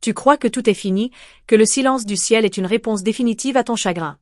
Tu crois que tout est fini, que le silence du ciel est une réponse définitive à ton chagrin.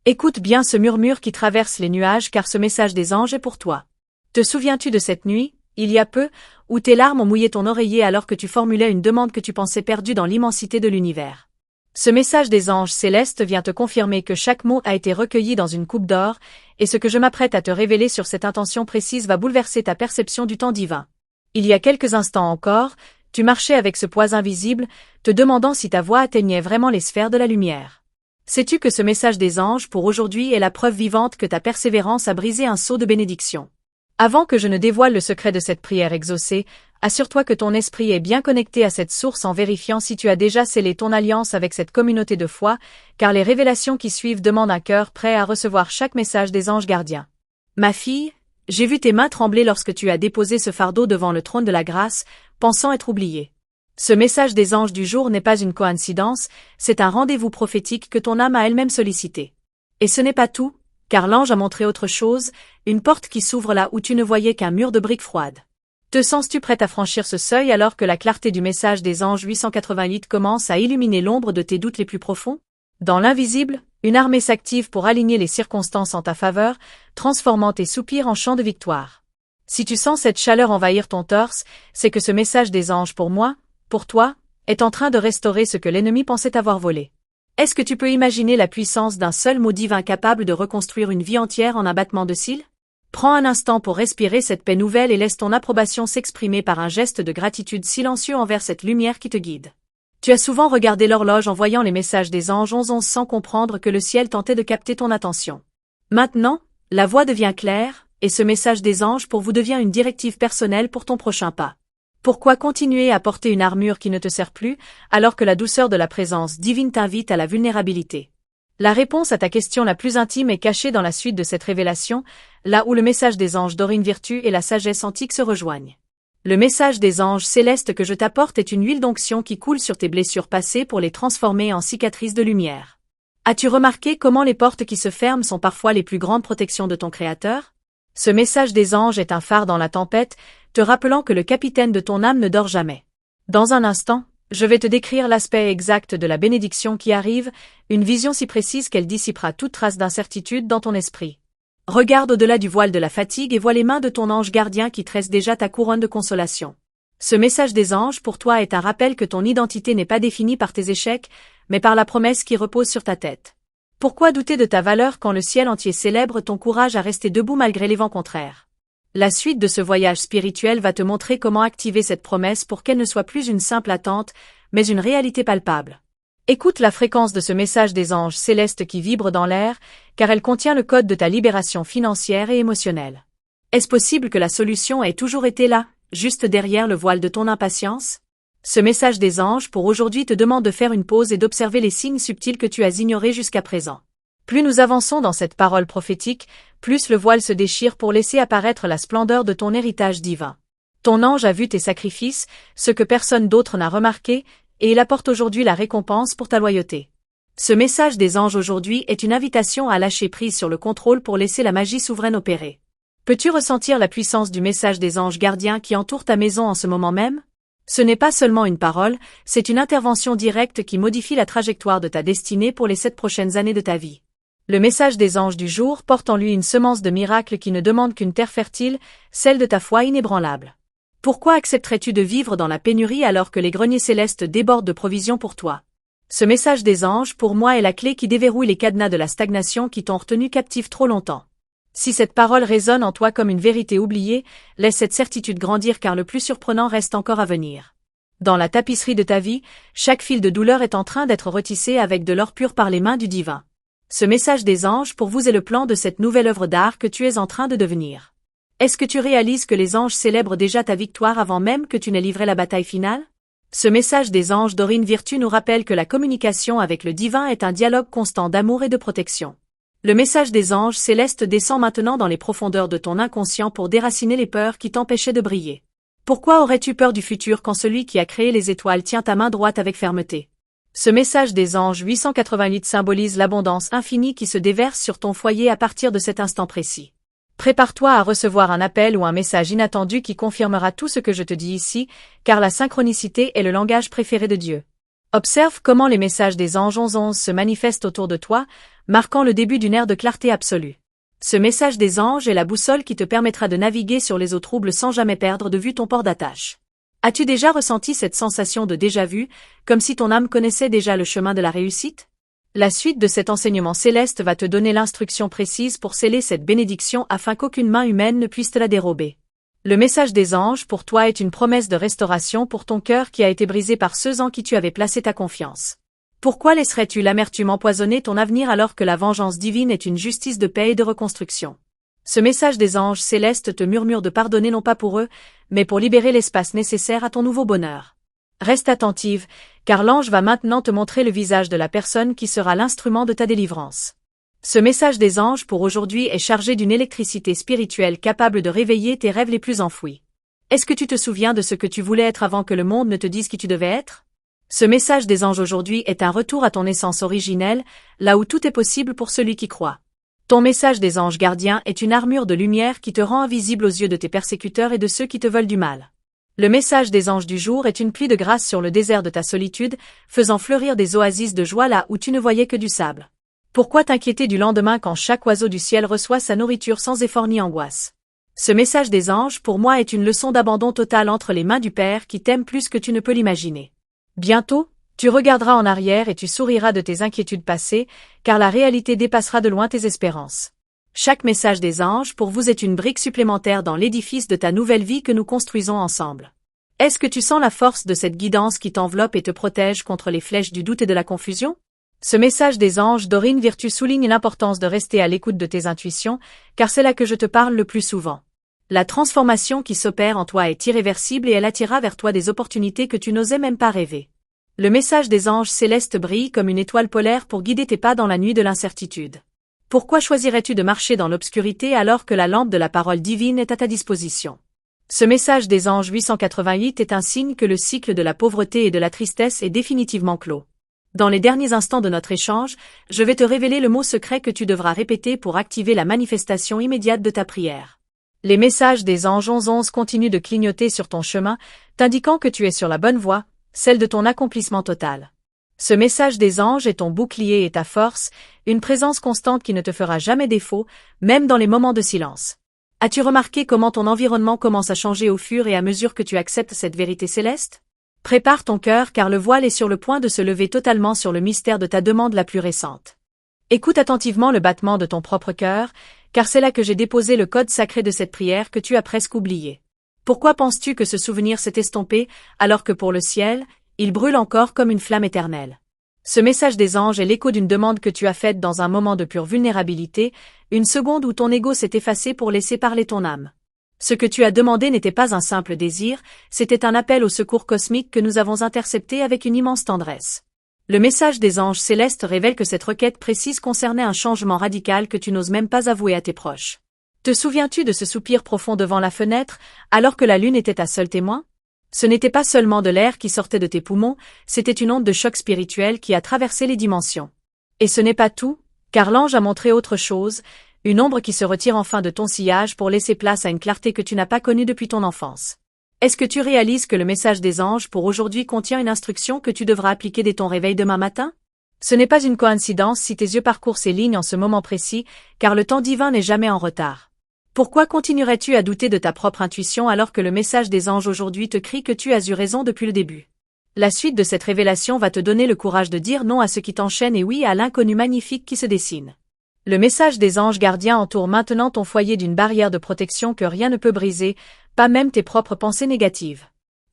Écoute bien ce murmure qui traverse les nuages car ce message des anges est pour toi. Te souviens-tu de cette nuit, il y a peu, où tes larmes ont mouillé ton oreiller alors que tu formulais une demande que tu pensais perdue dans l'immensité de l'univers? Ce message des anges célestes vient te confirmer que chaque mot a été recueilli dans une coupe d'or, et ce que je m'apprête à te révéler sur cette intention précise va bouleverser ta perception du temps divin. Il y a quelques instants encore, tu marchais avec ce poids invisible, te demandant si ta voix atteignait vraiment les sphères de la lumière. Sais-tu que ce message des anges pour aujourd'hui est la preuve vivante que ta persévérance a brisé un sceau de bénédiction? Avant que je ne dévoile le secret de cette prière exaucée, assure-toi que ton esprit est bien connecté à cette source en vérifiant si tu as déjà scellé ton alliance avec cette communauté de foi, car les révélations qui suivent demandent un cœur prêt à recevoir chaque message des anges gardiens. Ma fille, j'ai vu tes mains trembler lorsque tu as déposé ce fardeau devant le trône de la grâce, pensant être oublié. Ce message des anges du jour n'est pas une coïncidence, c'est un rendez-vous prophétique que ton âme a elle-même sollicité. Et ce n'est pas tout, car l'ange a montré autre chose, une porte qui s'ouvre là où tu ne voyais qu'un mur de briques froides. Te sens-tu prête à franchir ce seuil alors que la clarté du message des anges 888 commence à illuminer l'ombre de tes doutes les plus profonds? Dans l'invisible, une armée s'active pour aligner les circonstances en ta faveur, transformant tes soupirs en chants de victoire. Si tu sens cette chaleur envahir ton torse, c'est que ce message des anges pour moi, pour toi, est en train de restaurer ce que l'ennemi pensait avoir volé. Est-ce que tu peux imaginer la puissance d'un seul mot divin capable de reconstruire une vie entière en un battement de cils? Prends un instant pour respirer cette paix nouvelle et laisse ton approbation s'exprimer par un geste de gratitude silencieux envers cette lumière qui te guide. Tu as souvent regardé l'horloge en voyant les messages des anges 11 sans comprendre que le ciel tentait de capter ton attention. Maintenant, la voie devient claire, et ce message des anges pour vous devient une directive personnelle pour ton prochain pas. Pourquoi continuer à porter une armure qui ne te sert plus, alors que la douceur de la présence divine t'invite à la vulnérabilité? La réponse à ta question la plus intime est cachée dans la suite de cette révélation, là où le message des anges Dorine Virtue et la sagesse antique se rejoignent. Le message des anges célestes que je t'apporte est une huile d'onction qui coule sur tes blessures passées pour les transformer en cicatrices de lumière. As-tu remarqué comment les portes qui se ferment sont parfois les plus grandes protections de ton Créateur? Ce message des anges est un phare dans la tempête, te rappelant que le capitaine de ton âme ne dort jamais. Dans un instant, je vais te décrire l'aspect exact de la bénédiction qui arrive, une vision si précise qu'elle dissipera toute trace d'incertitude dans ton esprit. Regarde au-delà du voile de la fatigue et vois les mains de ton ange gardien qui tresse déjà ta couronne de consolation. Ce message des anges pour toi est un rappel que ton identité n'est pas définie par tes échecs, mais par la promesse qui repose sur ta tête. Pourquoi douter de ta valeur quand le ciel entier célèbre ton courage à rester debout malgré les vents contraires? La suite de ce voyage spirituel va te montrer comment activer cette promesse pour qu'elle ne soit plus une simple attente, mais une réalité palpable. Écoute la fréquence de ce message des anges célestes qui vibre dans l'air, car elle contient le code de ta libération financière et émotionnelle. Est-ce possible que la solution ait toujours été là, juste derrière le voile de ton impatience? Ce message des anges pour aujourd'hui te demande de faire une pause et d'observer les signes subtils que tu as ignorés jusqu'à présent. Plus nous avançons dans cette parole prophétique, plus le voile se déchire pour laisser apparaître la splendeur de ton héritage divin. Ton ange a vu tes sacrifices, ce que personne d'autre n'a remarqué, et il apporte aujourd'hui la récompense pour ta loyauté. Ce message des anges aujourd'hui est une invitation à lâcher prise sur le contrôle pour laisser la magie souveraine opérer. Peux-tu ressentir la puissance du message des anges gardiens qui entoure ta maison en ce moment même? Ce n'est pas seulement une parole, c'est une intervention directe qui modifie la trajectoire de ta destinée pour les 7 prochaines années de ta vie. Le message des anges du jour porte en lui une semence de miracle qui ne demande qu'une terre fertile, celle de ta foi inébranlable. Pourquoi accepterais-tu de vivre dans la pénurie alors que les greniers célestes débordent de provisions pour toi? Ce message des anges pour moi est la clé qui déverrouille les cadenas de la stagnation qui t'ont retenu captif trop longtemps. Si cette parole résonne en toi comme une vérité oubliée, laisse cette certitude grandir car le plus surprenant reste encore à venir. Dans la tapisserie de ta vie, chaque fil de douleur est en train d'être retissé avec de l'or pur par les mains du divin. Ce message des anges pour vous est le plan de cette nouvelle œuvre d'art que tu es en train de devenir. Est-ce que tu réalises que les anges célèbrent déjà ta victoire avant même que tu n'aies livré la bataille finale? Ce message des anges Dorine Virtue nous rappelle que la communication avec le divin est un dialogue constant d'amour et de protection. Le message des anges célestes descend maintenant dans les profondeurs de ton inconscient pour déraciner les peurs qui t'empêchaient de briller. Pourquoi aurais-tu peur du futur quand celui qui a créé les étoiles tient ta main droite avec fermeté? Ce message des anges 888 symbolise l'abondance infinie qui se déverse sur ton foyer à partir de cet instant précis. Prépare-toi à recevoir un appel ou un message inattendu qui confirmera tout ce que je te dis ici, car la synchronicité est le langage préféré de Dieu. Observe comment les messages des anges 11 se manifestent autour de toi, marquant le début d'une ère de clarté absolue. Ce message des anges est la boussole qui te permettra de naviguer sur les eaux troubles sans jamais perdre de vue ton port d'attache. As-tu déjà ressenti cette sensation de déjà-vu, comme si ton âme connaissait déjà le chemin de la réussite? La suite de cet enseignement céleste va te donner l'instruction précise pour sceller cette bénédiction afin qu'aucune main humaine ne puisse te la dérober. Le message des anges pour toi est une promesse de restauration pour ton cœur qui a été brisé par ceux en qui tu avais placé ta confiance. Pourquoi laisserais-tu l'amertume empoisonner ton avenir alors que la vengeance divine est une justice de paix et de reconstruction? Ce message des anges célestes te murmure de pardonner non pas pour eux, mais pour libérer l'espace nécessaire à ton nouveau bonheur. Reste attentive, car l'ange va maintenant te montrer le visage de la personne qui sera l'instrument de ta délivrance. Ce message des anges pour aujourd'hui est chargé d'une électricité spirituelle capable de réveiller tes rêves les plus enfouis. Est-ce que tu te souviens de ce que tu voulais être avant que le monde ne te dise qui tu devais être? Ce message des anges aujourd'hui est un retour à ton essence originelle, là où tout est possible pour celui qui croit. Ton message des anges gardiens est une armure de lumière qui te rend invisible aux yeux de tes persécuteurs et de ceux qui te veulent du mal. Le message des anges du jour est une pluie de grâce sur le désert de ta solitude, faisant fleurir des oasis de joie là où tu ne voyais que du sable. Pourquoi t'inquiéter du lendemain quand chaque oiseau du ciel reçoit sa nourriture sans effort ni angoisse? Ce message des anges pour moi est une leçon d'abandon total entre les mains du Père qui t'aime plus que tu ne peux l'imaginer. Bientôt, tu regarderas en arrière et tu souriras de tes inquiétudes passées, car la réalité dépassera de loin tes espérances. Chaque message des anges pour vous est une brique supplémentaire dans l'édifice de ta nouvelle vie que nous construisons ensemble. Est-ce que tu sens la force de cette guidance qui t'enveloppe et te protège contre les flèches du doute et de la confusion? Ce message des anges Dorine Virtue souligne l'importance de rester à l'écoute de tes intuitions, car c'est là que je te parle le plus souvent. La transformation qui s'opère en toi est irréversible et elle attirera vers toi des opportunités que tu n'osais même pas rêver. Le message des anges célestes brille comme une étoile polaire pour guider tes pas dans la nuit de l'incertitude. Pourquoi choisirais-tu de marcher dans l'obscurité alors que la lampe de la parole divine est à ta disposition? Ce message des anges 888 est un signe que le cycle de la pauvreté et de la tristesse est définitivement clos. Dans les derniers instants de notre échange, je vais te révéler le mot secret que tu devras répéter pour activer la manifestation immédiate de ta prière. Les messages des anges 11 continuent de clignoter sur ton chemin, t'indiquant que tu es sur la bonne voie, celle de ton accomplissement total. Ce message des anges est ton bouclier et ta force, une présence constante qui ne te fera jamais défaut, même dans les moments de silence. As-tu remarqué comment ton environnement commence à changer au fur et à mesure que tu acceptes cette vérité céleste? Prépare ton cœur car le voile est sur le point de se lever totalement sur le mystère de ta demande la plus récente. Écoute attentivement le battement de ton propre cœur, car c'est là que j'ai déposé le code sacré de cette prière que tu as presque oublié. Pourquoi penses-tu que ce souvenir s'est estompé, alors que pour le ciel, il brûle encore comme une flamme éternelle? Ce message des anges est l'écho d'une demande que tu as faite dans un moment de pure vulnérabilité, une seconde où ton ego s'est effacé pour laisser parler ton âme. Ce que tu as demandé n'était pas un simple désir, c'était un appel au secours cosmique que nous avons intercepté avec une immense tendresse. Le message des anges célestes révèle que cette requête précise concernait un changement radical que tu n'oses même pas avouer à tes proches. Te souviens-tu de ce soupir profond devant la fenêtre, alors que la lune était ta seule témoin? Ce n'était pas seulement de l'air qui sortait de tes poumons, c'était une onde de choc spirituel qui a traversé les dimensions. Et ce n'est pas tout, car l'ange a montré autre chose, une ombre qui se retire enfin de ton sillage pour laisser place à une clarté que tu n'as pas connue depuis ton enfance. Est-ce que tu réalises que le message des anges pour aujourd'hui contient une instruction que tu devras appliquer dès ton réveil demain matin? Ce n'est pas une coïncidence si tes yeux parcourent ces lignes en ce moment précis, car le temps divin n'est jamais en retard. Pourquoi continuerais-tu à douter de ta propre intuition alors que le message des anges aujourd'hui te crie que tu as eu raison depuis le début? La suite de cette révélation va te donner le courage de dire non à ce qui t'enchaîne et oui à l'inconnu magnifique qui se dessine. Le message des anges gardiens entoure maintenant ton foyer d'une barrière de protection que rien ne peut briser, pas même tes propres pensées négatives.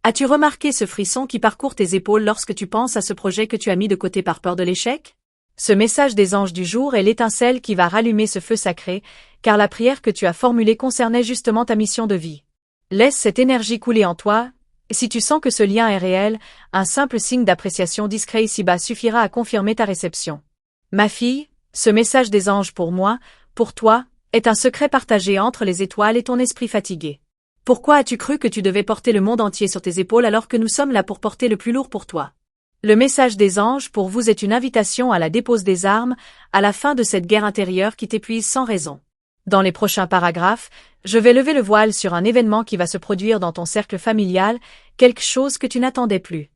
As-tu remarqué ce frisson qui parcourt tes épaules lorsque tu penses à ce projet que tu as mis de côté par peur de l'échec? Ce message des anges du jour est l'étincelle qui va rallumer ce feu sacré, car la prière que tu as formulée concernait justement ta mission de vie. Laisse cette énergie couler en toi, et si tu sens que ce lien est réel, un simple signe d'appréciation discret ici-bas suffira à confirmer ta réception. Ma fille, ce message des anges pour moi, pour toi, est un secret partagé entre les étoiles et ton esprit fatigué. Pourquoi as-tu cru que tu devais porter le monde entier sur tes épaules alors que nous sommes là pour porter le plus lourd pour toi? Le message des anges pour vous est une invitation à la dépose des armes, à la fin de cette guerre intérieure qui t'épuise sans raison. Dans les prochains paragraphes, je vais lever le voile sur un événement qui va se produire dans ton cercle familial, quelque chose que tu n'attendais plus.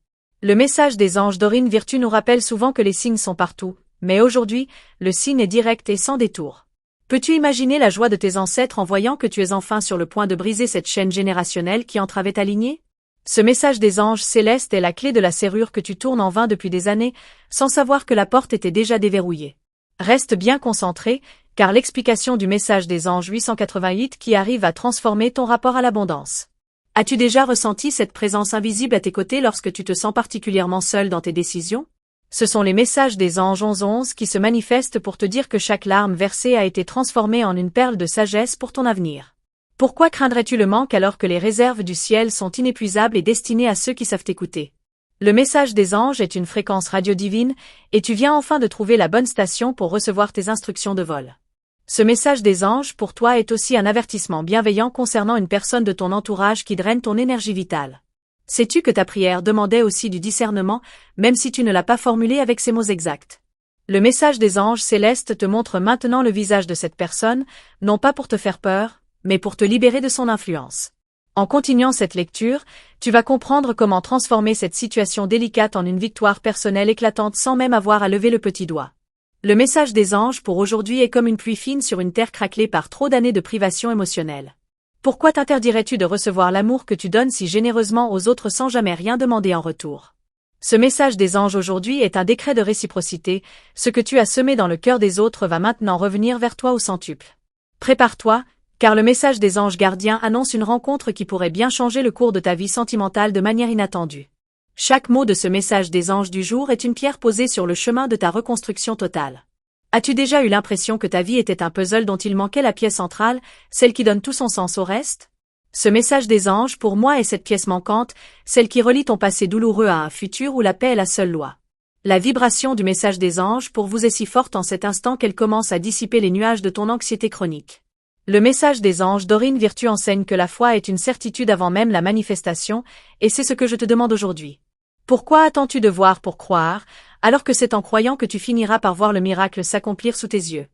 Le message des anges Dorine Virtue nous rappelle souvent que les signes sont partout, mais aujourd'hui, le signe est direct et sans détour. Peux-tu imaginer la joie de tes ancêtres en voyant que tu es enfin sur le point de briser cette chaîne générationnelle qui entravait ta lignée? Ce message des anges célestes est la clé de la serrure que tu tournes en vain depuis des années, sans savoir que la porte était déjà déverrouillée. Reste bien concentré, car l'explication du message des anges 888 qui arrive à transformer ton rapport à l'abondance. As-tu déjà ressenti cette présence invisible à tes côtés lorsque tu te sens particulièrement seul dans tes décisions? Ce sont les messages des anges 1111 qui se manifestent pour te dire que chaque larme versée a été transformée en une perle de sagesse pour ton avenir. Pourquoi craindrais-tu le manque alors que les réserves du ciel sont inépuisables et destinées à ceux qui savent écouter? Le message des anges est une fréquence radio divine, et tu viens enfin de trouver la bonne station pour recevoir tes instructions de vol. Ce message des anges pour toi est aussi un avertissement bienveillant concernant une personne de ton entourage qui draine ton énergie vitale. Sais-tu que ta prière demandait aussi du discernement, même si tu ne l'as pas formulée avec ces mots exacts? Le message des anges célestes te montre maintenant le visage de cette personne, non pas pour te faire peur, mais pour te libérer de son influence. En continuant cette lecture, tu vas comprendre comment transformer cette situation délicate en une victoire personnelle éclatante sans même avoir à lever le petit doigt. Le message des anges pour aujourd'hui est comme une pluie fine sur une terre craquelée par trop d'années de privation émotionnelle. Pourquoi t'interdirais-tu de recevoir l'amour que tu donnes si généreusement aux autres sans jamais rien demander en retour? Ce message des anges aujourd'hui est un décret de réciprocité, ce que tu as semé dans le cœur des autres va maintenant revenir vers toi au centuple. Prépare-toi, car le message des anges gardiens annonce une rencontre qui pourrait bien changer le cours de ta vie sentimentale de manière inattendue. Chaque mot de ce message des anges du jour est une pierre posée sur le chemin de ta reconstruction totale. As-tu déjà eu l'impression que ta vie était un puzzle dont il manquait la pièce centrale, celle qui donne tout son sens au reste? Ce message des anges pour moi est cette pièce manquante, celle qui relie ton passé douloureux à un futur où la paix est la seule loi. La vibration du message des anges pour vous est si forte en cet instant qu'elle commence à dissiper les nuages de ton anxiété chronique. Le message des anges Dorine Virtue enseigne que la foi est une certitude avant même la manifestation, et c'est ce que je te demande aujourd'hui. Pourquoi attends-tu de voir pour croire, alors que c'est en croyant que tu finiras par voir le miracle s'accomplir sous tes yeux?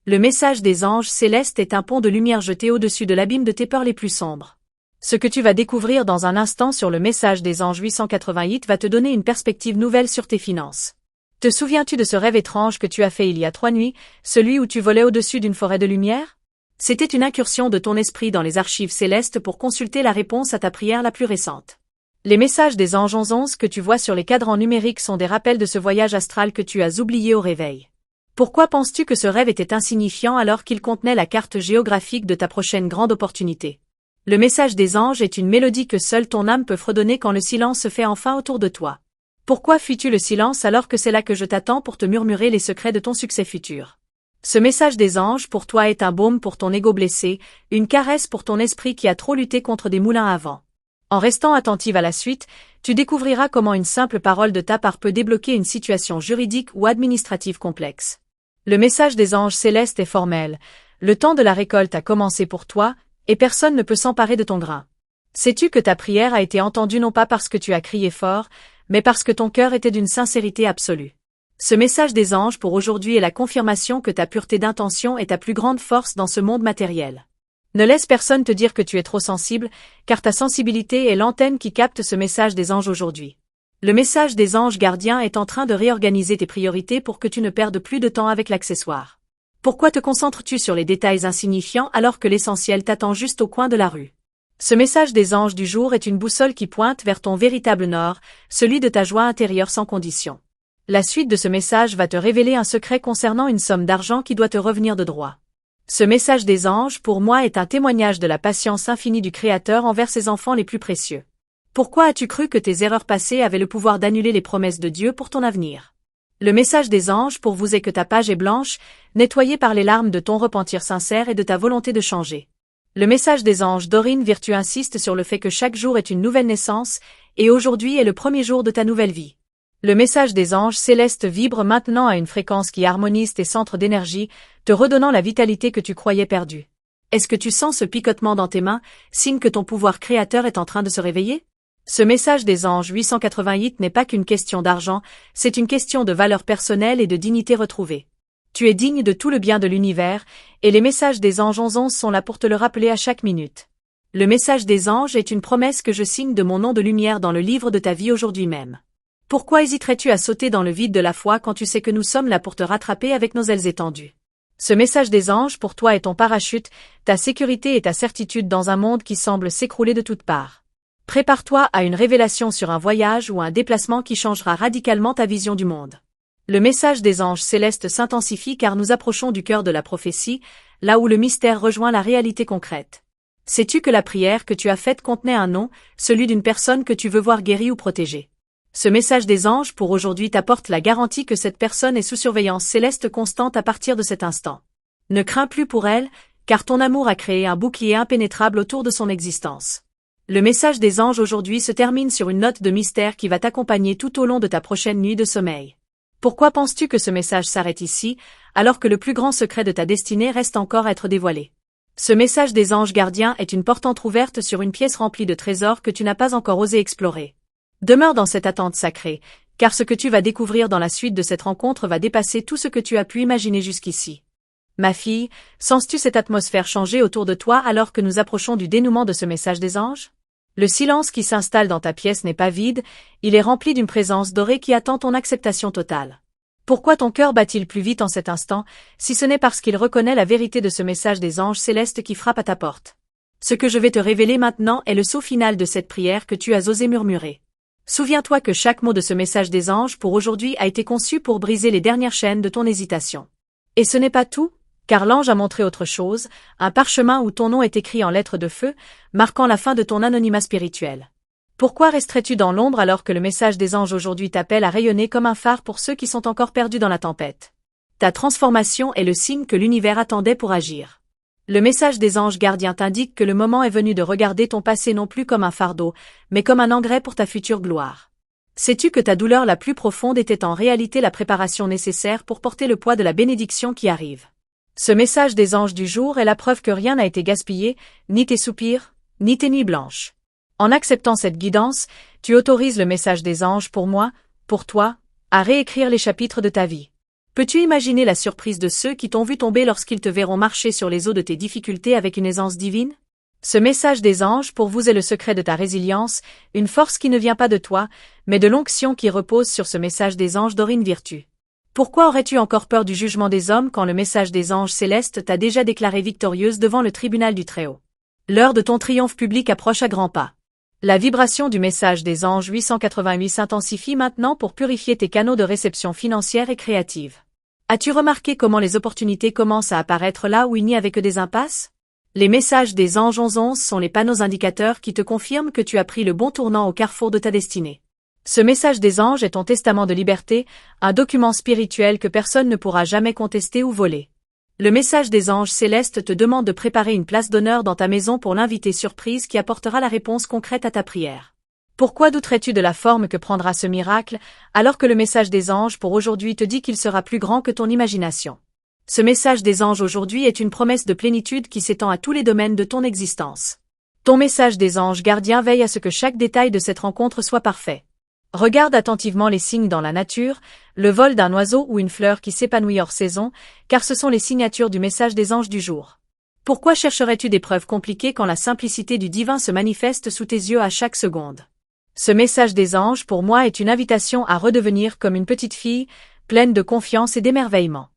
Le message des anges célestes est un pont de lumière jeté au-dessus de l'abîme de tes peurs les plus sombres. Ce que tu vas découvrir dans un instant sur le message des anges 888 va te donner une perspective nouvelle sur tes finances. Te souviens-tu de ce rêve étrange que tu as fait il y a 3 nuits, celui où tu volais au-dessus d'une forêt de lumière? C'était une incursion de ton esprit dans les archives célestes pour consulter la réponse à ta prière la plus récente. Les messages des anges 1111 que tu vois sur les cadrans numériques sont des rappels de ce voyage astral que tu as oublié au réveil. Pourquoi penses-tu que ce rêve était insignifiant alors qu'il contenait la carte géographique de ta prochaine grande opportunité? Le message des anges est une mélodie que seule ton âme peut fredonner quand le silence se fait enfin autour de toi. Pourquoi fuis-tu le silence alors que c'est là que je t'attends pour te murmurer les secrets de ton succès futur? Ce message des anges pour toi est un baume pour ton ego blessé, une caresse pour ton esprit qui a trop lutté contre des moulins à vent. En restant attentive à la suite, tu découvriras comment une simple parole de ta part peut débloquer une situation juridique ou administrative complexe. Le message des anges célestes est formel. Le temps de la récolte a commencé pour toi, et personne ne peut s'emparer de ton grain. Sais-tu que ta prière a été entendue non pas parce que tu as crié fort, mais parce que ton cœur était d'une sincérité absolue. Ce message des anges pour aujourd'hui est la confirmation que ta pureté d'intention est ta plus grande force dans ce monde matériel. Ne laisse personne te dire que tu es trop sensible, car ta sensibilité est l'antenne qui capte ce message des anges aujourd'hui. Le message des anges gardiens est en train de réorganiser tes priorités pour que tu ne perdes plus de temps avec l'accessoire. Pourquoi te concentres-tu sur les détails insignifiants alors que l'essentiel t'attend juste au coin de la rue? Ce message des anges du jour est une boussole qui pointe vers ton véritable nord, celui de ta joie intérieure sans condition. La suite de ce message va te révéler un secret concernant une somme d'argent qui doit te revenir de droit. Ce message des anges pour moi est un témoignage de la patience infinie du Créateur envers ses enfants les plus précieux. Pourquoi as-tu cru que tes erreurs passées avaient le pouvoir d'annuler les promesses de Dieu pour ton avenir? Le message des anges pour vous est que ta page est blanche, nettoyée par les larmes de ton repentir sincère et de ta volonté de changer. Le message des anges Dorine Virtue insiste sur le fait que chaque jour est une nouvelle naissance, et aujourd'hui est le premier jour de ta nouvelle vie. Le message des anges célestes vibre maintenant à une fréquence qui harmonise tes centres d'énergie, te redonnant la vitalité que tu croyais perdue. Est-ce que tu sens ce picotement dans tes mains, signe que ton pouvoir créateur est en train de se réveiller? Ce message des anges 888 n'est pas qu'une question d'argent, c'est une question de valeur personnelle et de dignité retrouvée. Tu es digne de tout le bien de l'univers, et les messages des anges 1111 sont là pour te le rappeler à chaque minute. Le message des anges est une promesse que je signe de mon nom de lumière dans le livre de ta vie aujourd'hui même. Pourquoi hésiterais-tu à sauter dans le vide de la foi quand tu sais que nous sommes là pour te rattraper avec nos ailes étendues? Ce message des anges pour toi est ton parachute, ta sécurité et ta certitude dans un monde qui semble s'écrouler de toutes parts. Prépare-toi à une révélation sur un voyage ou un déplacement qui changera radicalement ta vision du monde. Le message des anges célestes s'intensifie car nous approchons du cœur de la prophétie, là où le mystère rejoint la réalité concrète. Sais-tu que la prière que tu as faite contenait un nom, celui d'une personne que tu veux voir guérie ou protégée? Ce message des anges pour aujourd'hui t'apporte la garantie que cette personne est sous surveillance céleste constante à partir de cet instant. Ne crains plus pour elle, car ton amour a créé un bouclier impénétrable autour de son existence. Le message des anges aujourd'hui se termine sur une note de mystère qui va t'accompagner tout au long de ta prochaine nuit de sommeil. Pourquoi penses-tu que ce message s'arrête ici, alors que le plus grand secret de ta destinée reste encore à être dévoilé? Ce message des anges gardiens est une porte entr'ouverte sur une pièce remplie de trésors que tu n'as pas encore osé explorer. Demeure dans cette attente sacrée, car ce que tu vas découvrir dans la suite de cette rencontre va dépasser tout ce que tu as pu imaginer jusqu'ici. Ma fille, sens-tu cette atmosphère changer autour de toi alors que nous approchons du dénouement de ce message des anges? Le silence qui s'installe dans ta pièce n'est pas vide, il est rempli d'une présence dorée qui attend ton acceptation totale. Pourquoi ton cœur bat-il plus vite en cet instant, si ce n'est parce qu'il reconnaît la vérité de ce message des anges célestes qui frappe à ta porte? Ce que je vais te révéler maintenant est le saut final de cette prière que tu as osé murmurer. Souviens-toi que chaque mot de ce message des anges pour aujourd'hui a été conçu pour briser les dernières chaînes de ton hésitation. Et ce n'est pas tout, car l'ange a montré autre chose, un parchemin où ton nom est écrit en lettres de feu, marquant la fin de ton anonymat spirituel. Pourquoi resterais-tu dans l'ombre alors que le message des anges aujourd'hui t'appelle à rayonner comme un phare pour ceux qui sont encore perdus dans la tempête? Ta transformation est le signe que l'univers attendait pour agir. Le message des anges gardiens t'indique que le moment est venu de regarder ton passé non plus comme un fardeau, mais comme un engrais pour ta future gloire. Sais-tu que ta douleur la plus profonde était en réalité la préparation nécessaire pour porter le poids de la bénédiction qui arrive? Ce message des anges du jour est la preuve que rien n'a été gaspillé, ni tes soupirs, ni tes nuits blanches. En acceptant cette guidance, tu autorises le message des anges pour moi, pour toi, à réécrire les chapitres de ta vie. Peux-tu imaginer la surprise de ceux qui t'ont vu tomber lorsqu'ils te verront marcher sur les eaux de tes difficultés avec une aisance divine? Ce message des anges pour vous est le secret de ta résilience, une force qui ne vient pas de toi, mais de l'onction qui repose sur ce message des anges d'Orine Virtue. Pourquoi aurais-tu encore peur du jugement des hommes quand le message des anges célestes t'a déjà déclarée victorieuse devant le tribunal du Très-Haut? L'heure de ton triomphe public approche à grands pas. La vibration du message des anges 888 s'intensifie maintenant pour purifier tes canaux de réception financière et créative. As-tu remarqué comment les opportunités commencent à apparaître là où il n'y avait que des impasses? Les messages des anges 1111 sont les panneaux indicateurs qui te confirment que tu as pris le bon tournant au carrefour de ta destinée. Ce message des anges est ton testament de liberté, un document spirituel que personne ne pourra jamais contester ou voler. Le message des anges célestes te demande de préparer une place d'honneur dans ta maison pour l'invité surprise qui apportera la réponse concrète à ta prière. Pourquoi douterais-tu de la forme que prendra ce miracle, alors que le message des anges pour aujourd'hui te dit qu'il sera plus grand que ton imagination? Ce message des anges aujourd'hui est une promesse de plénitude qui s'étend à tous les domaines de ton existence. Ton message des anges gardiens veille à ce que chaque détail de cette rencontre soit parfait. Regarde attentivement les signes dans la nature, le vol d'un oiseau ou une fleur qui s'épanouit hors saison, car ce sont les signatures du message des anges du jour. Pourquoi chercherais-tu des preuves compliquées quand la simplicité du divin se manifeste sous tes yeux à chaque seconde? Ce message des anges pour moi est une invitation à redevenir comme une petite fille, pleine de confiance et d'émerveillement.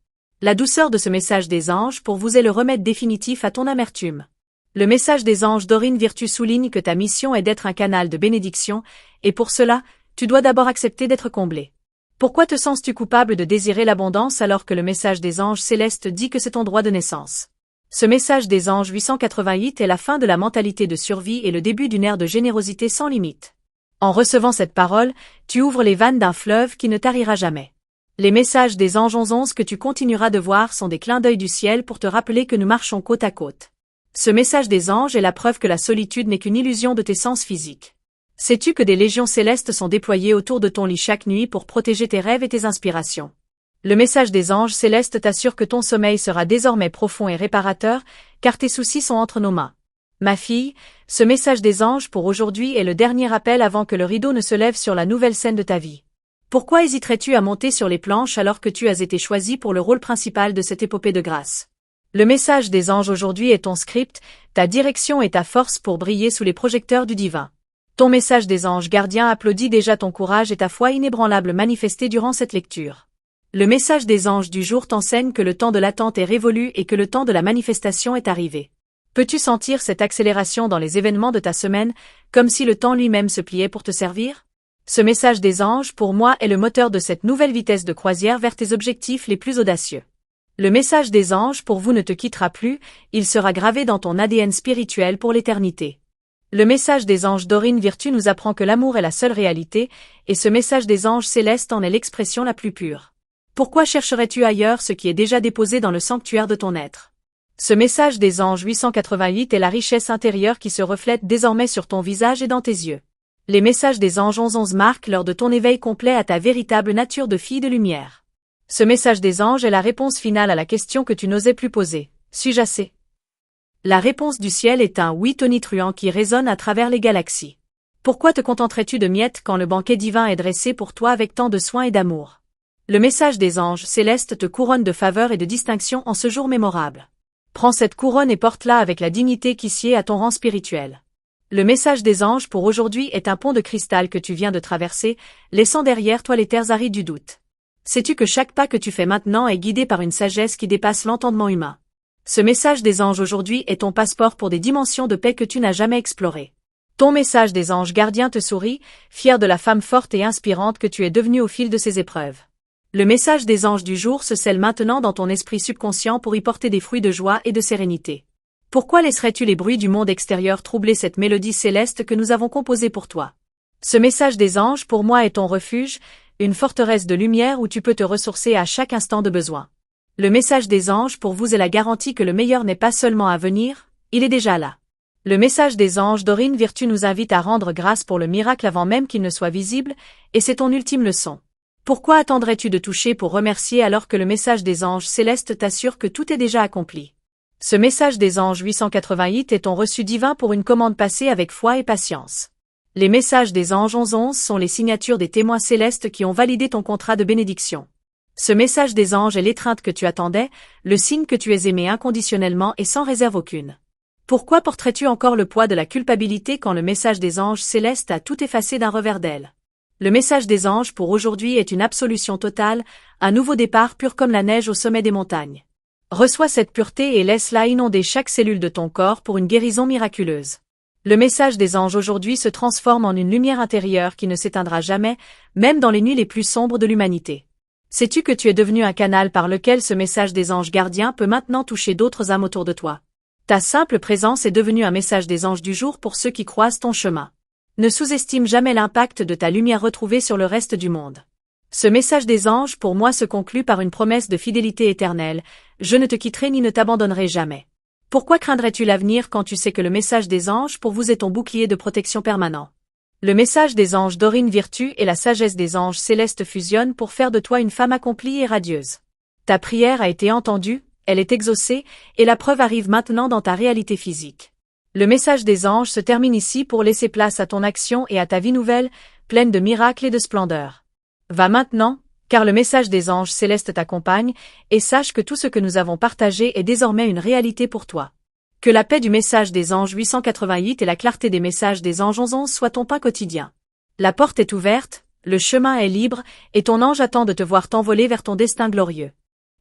La douceur de ce message des anges pour vous est le remède définitif à ton amertume. Le message des anges d'Orine Virtue souligne que ta mission est d'être un canal de bénédiction, et pour cela, tu dois d'abord accepter d'être comblé. Pourquoi te sens-tu coupable de désirer l'abondance alors que le message des anges célestes dit que c'est ton droit de naissance? Ce message des anges 888 est la fin de la mentalité de survie et le début d'une ère de générosité sans limite. En recevant cette parole, tu ouvres les vannes d'un fleuve qui ne tarira jamais. Les messages des anges 1111 que tu continueras de voir sont des clins d'œil du ciel pour te rappeler que nous marchons côte à côte. Ce message des anges est la preuve que la solitude n'est qu'une illusion de tes sens physiques. Sais-tu que des légions célestes sont déployées autour de ton lit chaque nuit pour protéger tes rêves et tes inspirations? Le message des anges célestes t'assure que ton sommeil sera désormais profond et réparateur, car tes soucis sont entre nos mains. Ma fille, ce message des anges pour aujourd'hui est le dernier appel avant que le rideau ne se lève sur la nouvelle scène de ta vie. Pourquoi hésiterais-tu à monter sur les planches alors que tu as été choisi pour le rôle principal de cette épopée de grâce? Le message des anges aujourd'hui est ton script, ta direction et ta force pour briller sous les projecteurs du divin. Ton message des anges gardiens applaudit déjà ton courage et ta foi inébranlable manifestée durant cette lecture. Le message des anges du jour t'enseigne que le temps de l'attente est révolu et que le temps de la manifestation est arrivé. Peux-tu sentir cette accélération dans les événements de ta semaine, comme si le temps lui-même se pliait pour te servir? Ce message des anges, pour moi, est le moteur de cette nouvelle vitesse de croisière vers tes objectifs les plus audacieux. Le message des anges pour vous ne te quittera plus, il sera gravé dans ton ADN spirituel pour l'éternité. Le message des anges Dorine Virtue nous apprend que l'amour est la seule réalité, et ce message des anges célestes en est l'expression la plus pure. Pourquoi chercherais-tu ailleurs ce qui est déjà déposé dans le sanctuaire de ton être? Ce message des anges 888 est la richesse intérieure qui se reflète désormais sur ton visage et dans tes yeux. Les messages des anges 1111 marquent l'heure de ton éveil complet à ta véritable nature de fille de lumière. Ce message des anges est la réponse finale à la question que tu n'osais plus poser. Suis-je assez? La réponse du ciel est un oui tonitruant qui résonne à travers les galaxies. Pourquoi te contenterais-tu de miettes quand le banquet divin est dressé pour toi avec tant de soin et d'amour? Le message des anges célestes te couronne de faveur et de distinction en ce jour mémorable. Prends cette couronne et porte-la avec la dignité qui sied à ton rang spirituel. Le message des anges pour aujourd'hui est un pont de cristal que tu viens de traverser, laissant derrière toi les terres arides du doute. Sais-tu que chaque pas que tu fais maintenant est guidé par une sagesse qui dépasse l'entendement humain? Ce message des anges aujourd'hui est ton passeport pour des dimensions de paix que tu n'as jamais explorées. Ton message des anges gardiens te sourit, fier de la femme forte et inspirante que tu es devenue au fil de ces épreuves. Le message des anges du jour se scelle maintenant dans ton esprit subconscient pour y porter des fruits de joie et de sérénité. Pourquoi laisserais-tu les bruits du monde extérieur troubler cette mélodie céleste que nous avons composée pour toi? Ce message des anges pour moi est ton refuge, une forteresse de lumière où tu peux te ressourcer à chaque instant de besoin. Le message des anges pour vous est la garantie que le meilleur n'est pas seulement à venir, il est déjà là. Le message des anges Dorine Virtue nous invite à rendre grâce pour le miracle avant même qu'il ne soit visible, et c'est ton ultime leçon. Pourquoi attendrais-tu de toucher pour remercier alors que le message des anges célestes t'assure que tout est déjà accompli? Ce message des anges 888 est ton reçu divin pour une commande passée avec foi et patience. Les messages des anges 1111 sont les signatures des témoins célestes qui ont validé ton contrat de bénédiction. Ce message des anges est l'étreinte que tu attendais, le signe que tu es aimé inconditionnellement et sans réserve aucune. Pourquoi porterais-tu encore le poids de la culpabilité quand le message des anges célestes a tout effacé d'un revers d'aile? Le message des anges pour aujourd'hui est une absolution totale, un nouveau départ pur comme la neige au sommet des montagnes. Reçois cette pureté et laisse-la inonder chaque cellule de ton corps pour une guérison miraculeuse. Le message des anges aujourd'hui se transforme en une lumière intérieure qui ne s'éteindra jamais, même dans les nuits les plus sombres de l'humanité. Sais-tu que tu es devenu un canal par lequel ce message des anges gardiens peut maintenant toucher d'autres âmes autour de toi? Ta simple présence est devenue un message des anges du jour pour ceux qui croisent ton chemin. Ne sous-estime jamais l'impact de ta lumière retrouvée sur le reste du monde. Ce message des anges pour moi se conclut par une promesse de fidélité éternelle, je ne te quitterai ni ne t'abandonnerai jamais. Pourquoi craindrais-tu l'avenir quand tu sais que le message des anges pour vous est ton bouclier de protection permanent? Le message des anges Dorine Virtue et la sagesse des anges célestes fusionnent pour faire de toi une femme accomplie et radieuse. Ta prière a été entendue, elle est exaucée, et la preuve arrive maintenant dans ta réalité physique. Le message des anges se termine ici pour laisser place à ton action et à ta vie nouvelle, pleine de miracles et de splendeur. Va maintenant, car le message des anges célestes t'accompagne, et sache que tout ce que nous avons partagé est désormais une réalité pour toi. Que la paix du message des anges 888 et la clarté des messages des anges 1111 soient ton pain quotidien. La porte est ouverte, le chemin est libre, et ton ange attend de te voir t'envoler vers ton destin glorieux.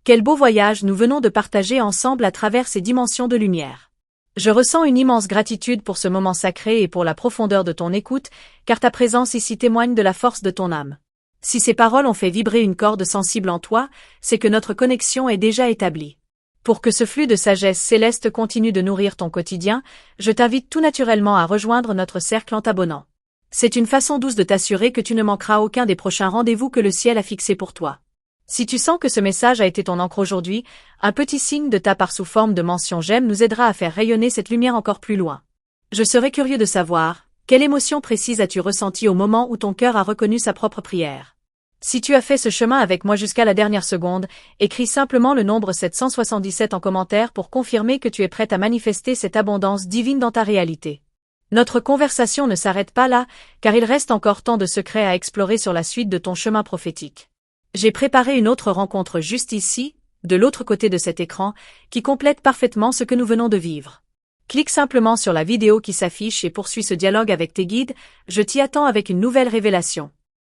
Quel beau voyage nous venons de partager ensemble à travers ces dimensions de lumière. Je ressens une immense gratitude pour ce moment sacré et pour la profondeur de ton écoute, car ta présence ici témoigne de la force de ton âme. Si ces paroles ont fait vibrer une corde sensible en toi, c'est que notre connexion est déjà établie. Pour que ce flux de sagesse céleste continue de nourrir ton quotidien, je t'invite tout naturellement à rejoindre notre cercle en t'abonnant. C'est une façon douce de t'assurer que tu ne manqueras aucun des prochains rendez-vous que le ciel a fixés pour toi. Si tu sens que ce message a été ton encre aujourd'hui, un petit signe de ta part sous forme de mention j'aime nous aidera à faire rayonner cette lumière encore plus loin. Je serais curieux de savoir, quelle émotion précise as-tu ressentie au moment où ton cœur a reconnu sa propre prière? Si tu as fait ce chemin avec moi jusqu'à la dernière seconde, écris simplement le nombre 777 en commentaire pour confirmer que tu es prête à manifester cette abondance divine dans ta réalité. Notre conversation ne s'arrête pas là, car il reste encore tant de secrets à explorer sur la suite de ton chemin prophétique. J'ai préparé une autre rencontre juste ici, de l'autre côté de cet écran, qui complète parfaitement ce que nous venons de vivre. Clique simplement sur la vidéo qui s'affiche et poursuis ce dialogue avec tes guides, je t'y attends avec une nouvelle révélation.